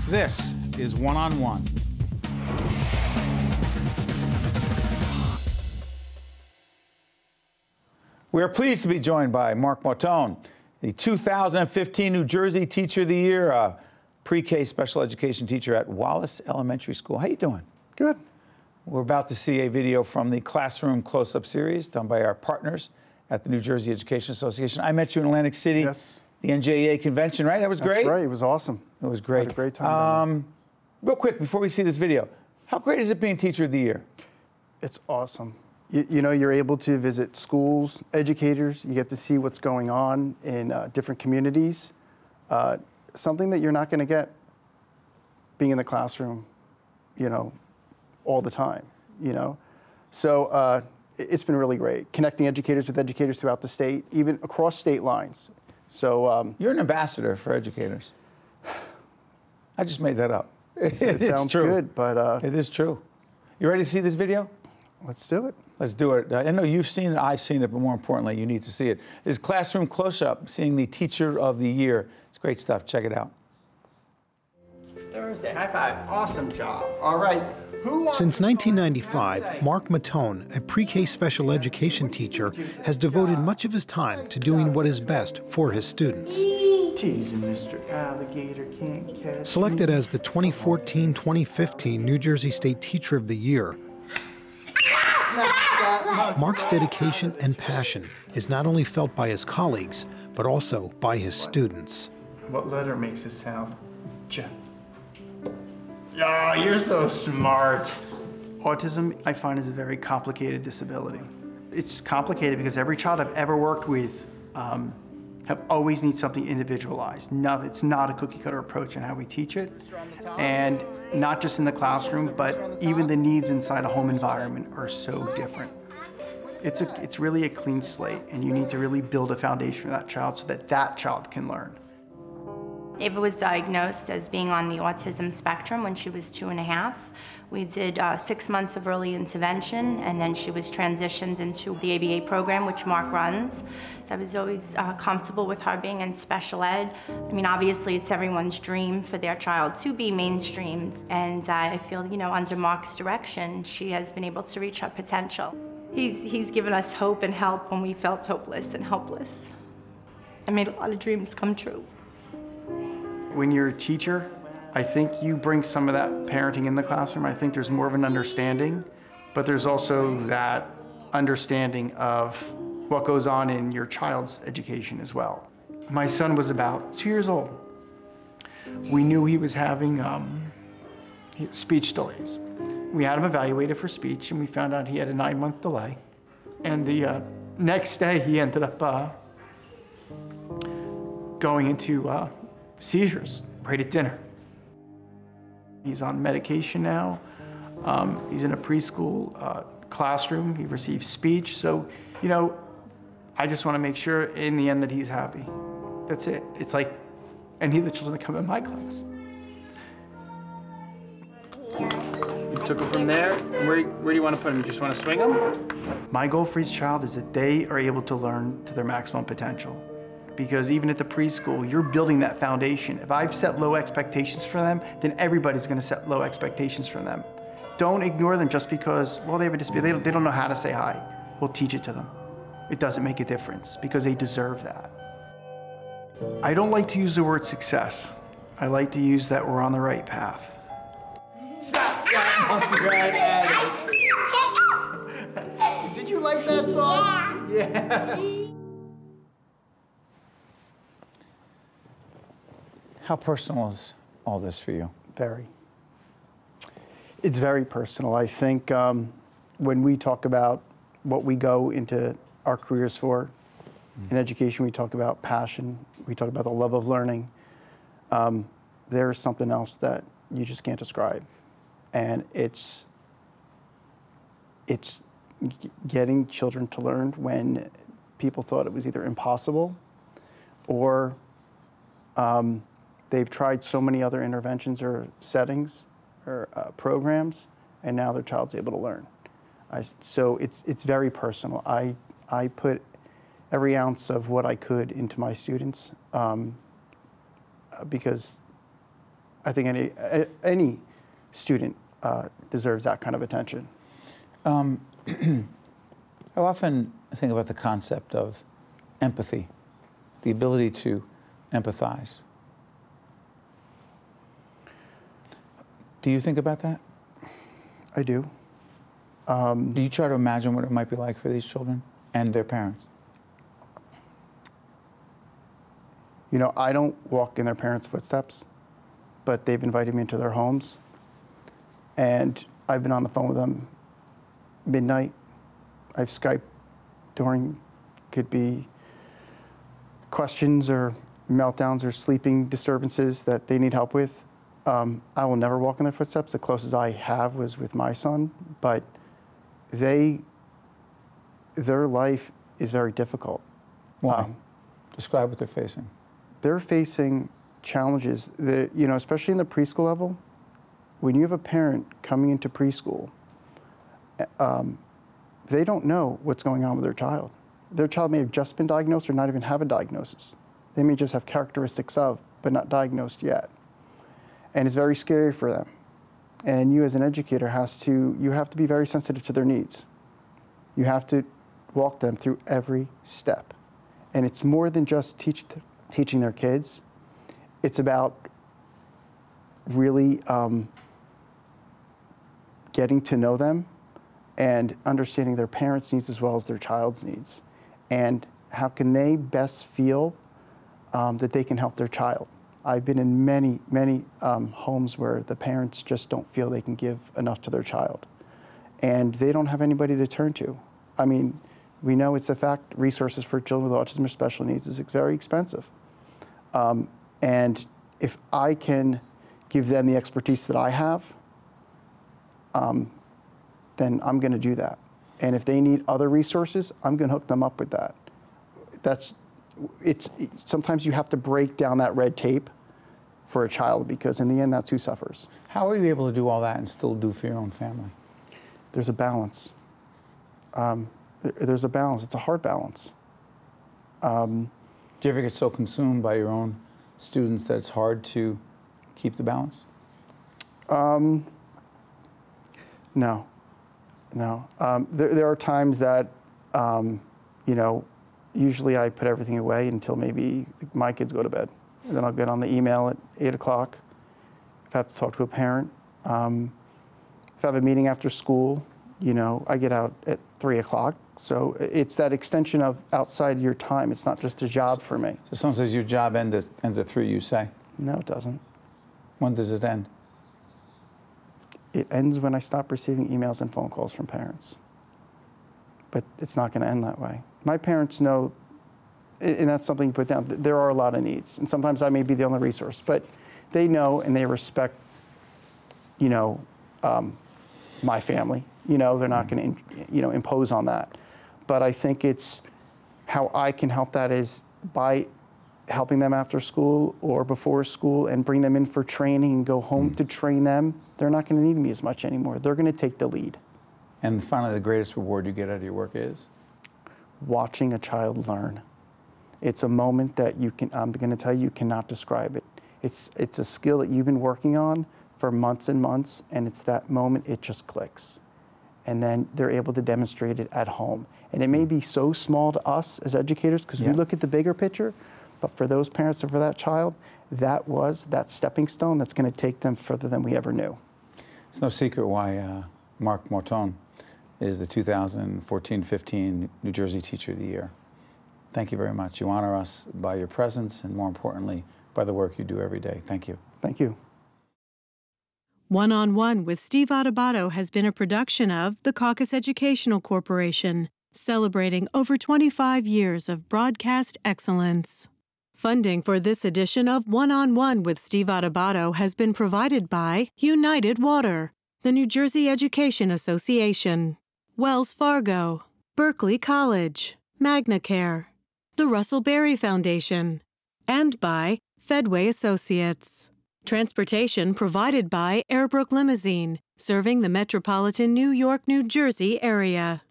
This is One-on-One. We are pleased to be joined by Mark Mautone, the 2015 New Jersey Teacher of the Year, pre-K special education teacher at Wallace Elementary School. How you doing? Good. We're about to see a video from the Classroom Close-Up series done by our partners at the New Jersey Education Association. I met you in Atlantic City. Yes. The NJEA convention, right? That was great? That's right. It was awesome. It was great. Had a great time. Real quick, before we see this video, how great is it being Teacher of the Year? It's awesome. You know, you're able to visit schools, educators. You get to see what's going on in different communities. Something that you're not going to get being in the classroom, you know, all the time, you know. So it's been really great. Connecting educators with educators throughout the state, even across state lines. So you're an ambassador for educators. I just made that up. It sounds true. good, but it is true. You ready to see this video? Let's do it. Let's do it. I know you've seen it, I've seen it, but more importantly, you need to see it. This is Classroom Close-Up, seeing the Teacher of the Year. It's great stuff. Check it out. Thursday, high five. Awesome job. All right. Since 1995, Mark Mautone, a pre-K special education teacher, has devoted much of his time to doing what is best for his students. Teasing Mr. Alligator can't catch Selected as the 2014-2015 New Jersey State Teacher of the Year, Mark's dedication and passion is not only felt by his colleagues, but also by his students. What letter makes it sound? J. Oh, you're so smart. Autism, I find, is a very complicated disability. It's complicated because every child I've ever worked with have always need something individualized. No, it's not a cookie-cutter approach in how we teach it. And not just in the classroom, but even the needs inside a home environment are so different. It's really a clean slate, and you need to really build a foundation for that child so that that child can learn. Ava was diagnosed as being on the autism spectrum when she was 2.5. We did 6 months of early intervention, and then she was transitioned into the ABA program, which Mark runs. So I was always comfortable with her being in special ed. I mean, obviously, it's everyone's dream for their child to be mainstreamed, and I feel, you know, under Mark's direction, she has been able to reach her potential. He's given us hope and help when we felt hopeless and helpless. I made a lot of dreams come true. When you're a teacher, I think you bring some of that parenting in the classroom. I think there's more of an understanding, but there's also that understanding of what goes on in your child's education as well. My son was about 2 years old. We knew he was having speech delays. We had him evaluated for speech, and we found out he had a 9-month delay. And the next day, he ended up going into seizures right at dinner. He's on medication now. He's in a preschool classroom. He receives speech. So, you know, I just want to make sure in the end that he's happy. That's it. It's like any of the children that come in my class. You took him from there. And where do you want to put him? You just want to swing him? My goal for each child is that they are able to learn to their maximum potential. Because even at the preschool, you're building that foundation. If I've set low expectations for them, then everybody's going to set low expectations for them. Don't ignore them just because, well, they have a disability. They don't know how to say hi. We'll teach it to them. It doesn't make a difference because they deserve that. I don't like to use the word success. I like to use that we're on the right path. Stop! Right at it. Did you like that song? Yeah. How personal is all this for you? Very. It's very personal. I think when we talk about what we go into our careers for, in education, we talk about passion, we talk about the love of learning. There's something else that you just can't describe. And it's getting children to learn when people thought it was either impossible or they've tried so many other interventions or settings or programs, and now their child's able to learn. So it's very personal. I put every ounce of what I could into my students because I think any student deserves that kind of attention. I often think about the concept of empathy, the ability to empathize. Do you think about that? I do. Do you try to imagine what it might be like for these children and their parents? You know, I don't walk in their parents' footsteps, but they've invited me into their homes. And I've been on the phone with them midnight. I've Skyped during, could be questions or meltdowns or sleeping disturbances that they need help with. I will never walk in their footsteps. The closest I have was with my son, but their life is very difficult. Why? Describe what they're facing. They're facing challenges that, you know, especially in the preschool level. When you have a parent coming into preschool, they don't know what's going on with their child. Their child may have just been diagnosed or not even have a diagnosis. They may just have characteristics of, but not diagnosed yet. And it's very scary for them. And you as an educator you have to be very sensitive to their needs. You have to walk them through every step. And it's more than just teaching their kids. It's about really getting to know them and understanding their parents' needs as well as their child's needs. And how can they best feel that they can help their child. I've been in many, many homes where the parents just don't feel they can give enough to their child. And they don't have anybody to turn to. I mean, we know it's a fact, resources for children with autism or special needs is very expensive. And if I can give them the expertise that I have, then I'm going to do that. And if they need other resources, I'm going to hook them up with that. Sometimes you have to break down that red tape for a child, because in the end, that's who suffers. How are you able to do all that and still do for your own family? There's a balance. There's a balance. It's a hard balance. Do you ever get so consumed by your own students that it's hard to keep the balance? No. There are times that, you know, usually I put everything away until maybe my kids go to bed. And then I'll get on the email at 8 o'clock if I have to talk to a parent. If I have a meeting after school, you know, I get out at 3 o'clock. So it's that extension of outside your time. It's not just a job for me. So someone says your job ends at 3, you say? No, it doesn't. When does it end? It ends when I stop receiving emails and phone calls from parents. But it's not going to end that way. My parents know, and that's something you put down, there are a lot of needs. And sometimes I may be the only resource. But they know and they respect, you know, my family. You know, they're not going to, you know, impose on that. But I think it's how I can help that is by helping them after school or before school and bring them in for training and go home to train them. They're not going to need me as much anymore. They're going to take the lead. And finally, the greatest reward you get out of your work is? Watching a child learn. It's a moment that I'm going to tell you, you cannot describe it. It's a skill that you've been working on for months and months, and it's that moment it just clicks. And then they're able to demonstrate it at home. And it may be so small to us as educators because we look at the bigger picture, but for those parents and for that child, that was that stepping stone that's going to take them further than we ever knew. It's no secret why Mark Mautone is the 2014-15 New Jersey Teacher of the Year. Thank you very much. You honor us by your presence and, more importantly, by the work you do every day. Thank you. Thank you. One-on-One with Steve Adubato has been a production of the CAUCUS Educational Corporation, celebrating over 25 years of broadcast excellence. Funding for this edition of One-on-One with Steve Adubato has been provided by United Water, the New Jersey Education Association, Wells Fargo, Berkeley College, MagnaCare, the Russell Berry Foundation, and by Fedway Associates. Transportation provided by Airbrook Limousine, serving the metropolitan New York, New Jersey area.